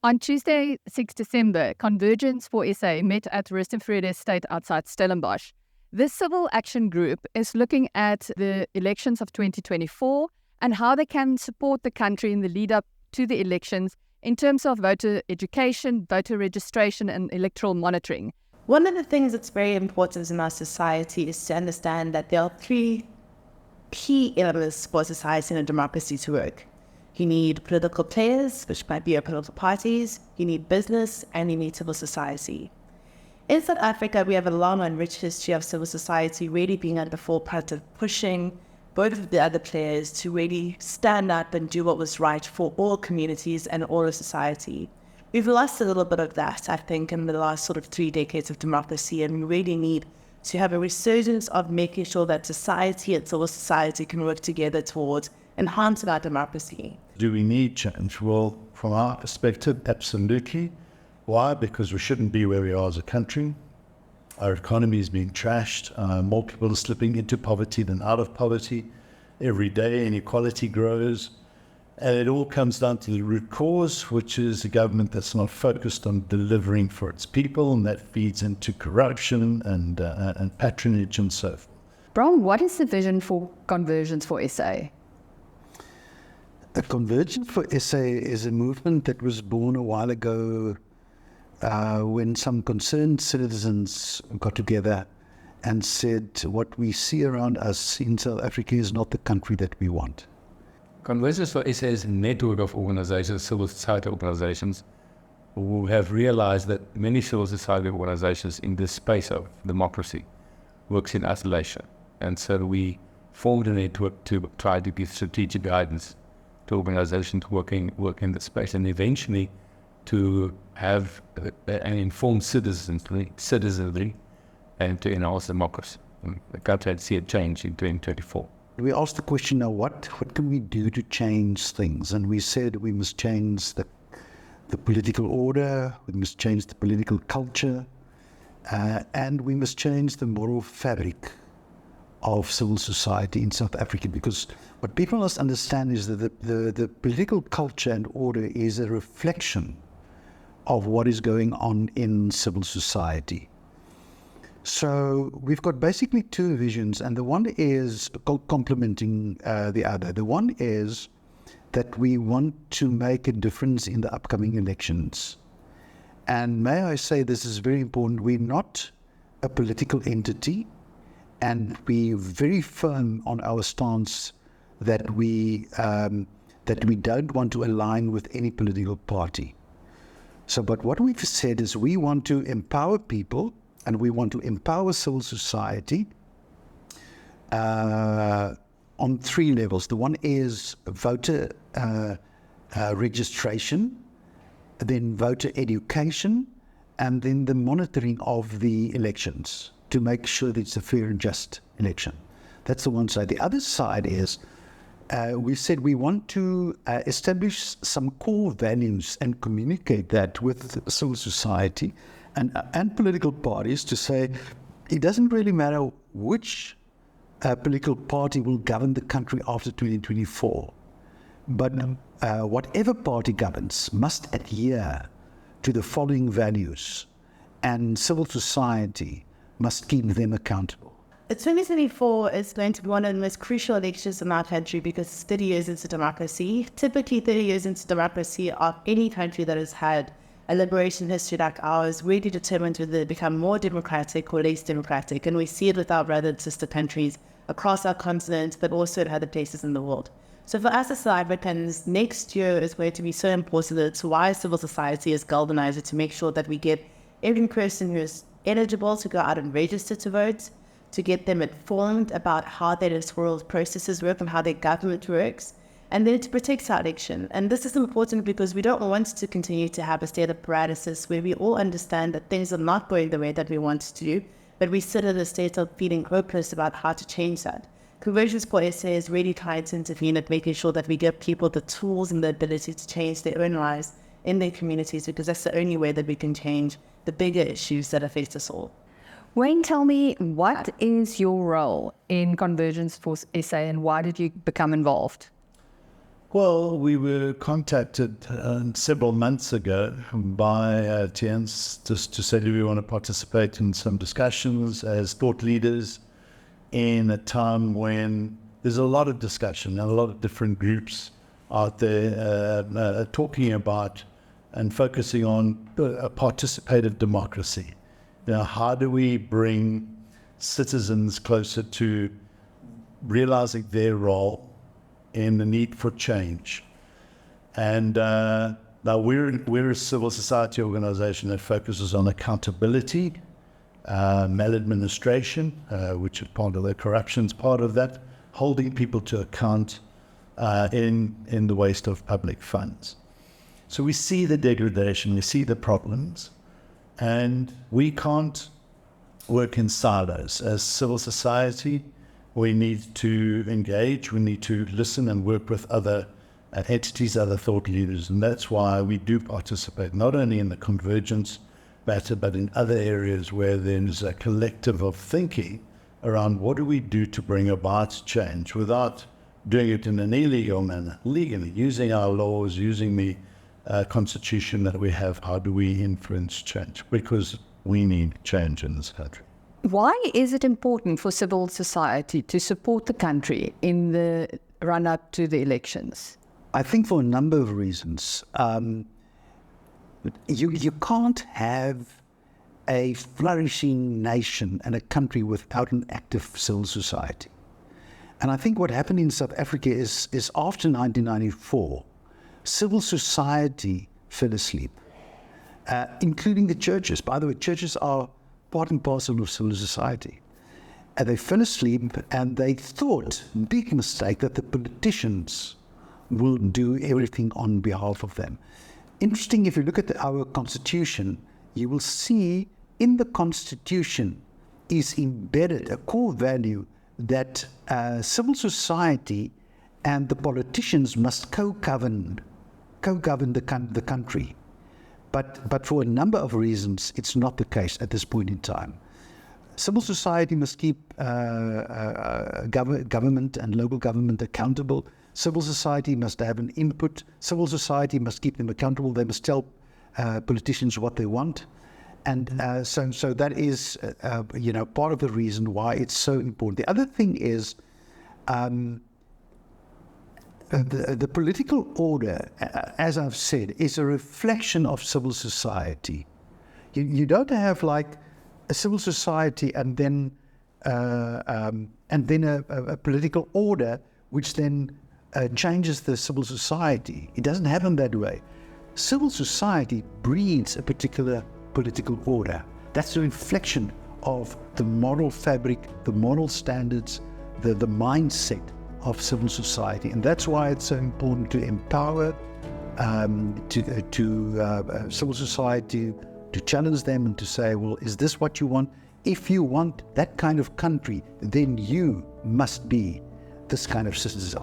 On Tuesday, 6 December, Convergence for SA met at Rustenburg Estate outside Stellenbosch. This civil action group is looking at the elections of 2024 and how they can support the country in the lead up to the elections in terms of voter education, voter registration, and electoral monitoring. One of the things that's very important in our society is to understand that there are three key elements for society and a democracy to work. You need political players, which might be your political parties, you need business, and you need civil society. In South Africa, we have a long and rich history of civil society really being at the forefront of pushing both of the other players to really stand up and do what was right for all communities and all of society. We've lost a little bit of that, I think, in the last sort of 3 decades of democracy, and we really need to have a resurgence of making sure that society and civil society can work together towards enhancing our democracy. Do we need change? Well, from our perspective, absolutely. Why? Because we shouldn't be where we are as a country. Our economy is being trashed. More people are slipping into poverty than out of poverty. Every day inequality grows. And it all comes down to the root cause, which is a government that's not focused on delivering for its people, and that feeds into corruption and patronage and so forth. Bron, what is the vision for Convergence for SA? The Convergence for SA is a movement that was born a while ago when some concerned citizens got together and said, what we see around us in South Africa is not the country that we want. Convergence for SA is a network of organizations, civil society organizations, who have realized that many civil society organizations in this space of democracy works in isolation. And so we formed a network to try to give strategic guidance to organizations working in the space, and eventually to have an informed citizenry and to enhance democracy. The country had to see a change in 2024. We asked the question now, what can we do to change things? And we said we must change the political order, we must change the political culture, and we must change the moral fabric of civil society in South Africa, because what people must understand is that the political culture and order is a reflection of what is going on in civil society. So we've got basically two visions, and the one is complementing the other. The one is that we want to make a difference in the upcoming elections. And may I say, this is very important, we're not a political entity, and we're very firm on our stance that we don't want to align with any political party. So, but what we've said is we want to empower people, and we want to empower civil society on three levels. The one is voter registration, then voter education, and then the monitoring of the elections to make sure that it's a fair and just election. That's the one side. The other side is we said we want to establish some core values and communicate that with civil society and political parties to say it doesn't really matter which political party will govern the country after 2024, but whatever party governs must adhere to the following values, and civil society must keep them accountable. 2024 is going to be one of the most crucial elections in our country because it's 30 years into democracy. Typically 30 years into democracy of any country that has had a liberation history like ours really determines whether they become more democratic or less democratic. And we see it with our brother and sister countries across our continent, but also in other places in the world. So for us as South Africans, next year is going to be so important. It's why civil society is galvanized to make sure that we get every person who is eligible to go out and register to vote, to get them informed about how their electoral processes work and how their government works, and then to protect our election. And this is important because we don't want to continue to have a state of paralysis where we all understand that things are not going the way that we want to do, but we sit in a state of feeling hopeless about how to change that. Convergence for SA is really trying to intervene at making sure that we give people the tools and the ability to change their own lives in their communities, because that's the only way that we can change the bigger issues that affect us all. Wayne, tell me, what is your role in Convergence for SA and why did you become involved? Well, we were contacted several months ago by TNs just to say, do we want to participate in some discussions as thought leaders in a time when there's a lot of discussion and a lot of different groups out there talking about and focusing on a participative democracy. How do we bring citizens closer to realizing their role in the need for change? And now we're a civil society organization that focuses on accountability, maladministration, which is part of the corruption's part of that, holding people to account in the waste of public funds. So we see the degradation, we see the problems, and we can't work in silos. As civil society, we need to engage, we need to listen and work with other entities, other thought leaders, and that's why we do participate, not only in the Convergence matter, but in other areas where there's a collective of thinking around what do we do to bring about change without doing it in an illegal manner, legally, using our laws, using the constitution that we have. How do we influence change? Because we need change in this country. Why is it important for civil society to support the country in the run-up to the elections? I think for a number of reasons. You can't have a flourishing nation and a country without an active civil society. And I think what happened in South Africa is after 1994, civil society fell asleep, including the churches. By the way, churches are part and parcel of civil society. And they fell asleep and they thought, big mistake, that the politicians will do everything on behalf of them. Interesting, if you look at our constitution, you will see in the constitution is embedded a core value that civil society and the politicians must co-govern the country. But for a number of reasons, it's not the case at this point in time. Civil society must keep government and local government accountable. Civil society must have an input. Civil society must keep them accountable. They must tell politicians what they want. And so that is, part of the reason why it's so important. The other thing is the political order, as I've said, is a reflection of civil society. You don't have like a civil society and then a political order which then changes the civil society. It doesn't happen that way. Civil society breeds a particular political order. That's a reflection of the moral fabric, the moral standards, the mindset of civil society. And that's why it's so important to empower civil society, to challenge them and to say, well, is this what you want? If you want that kind of country, then you must be this kind of citizen.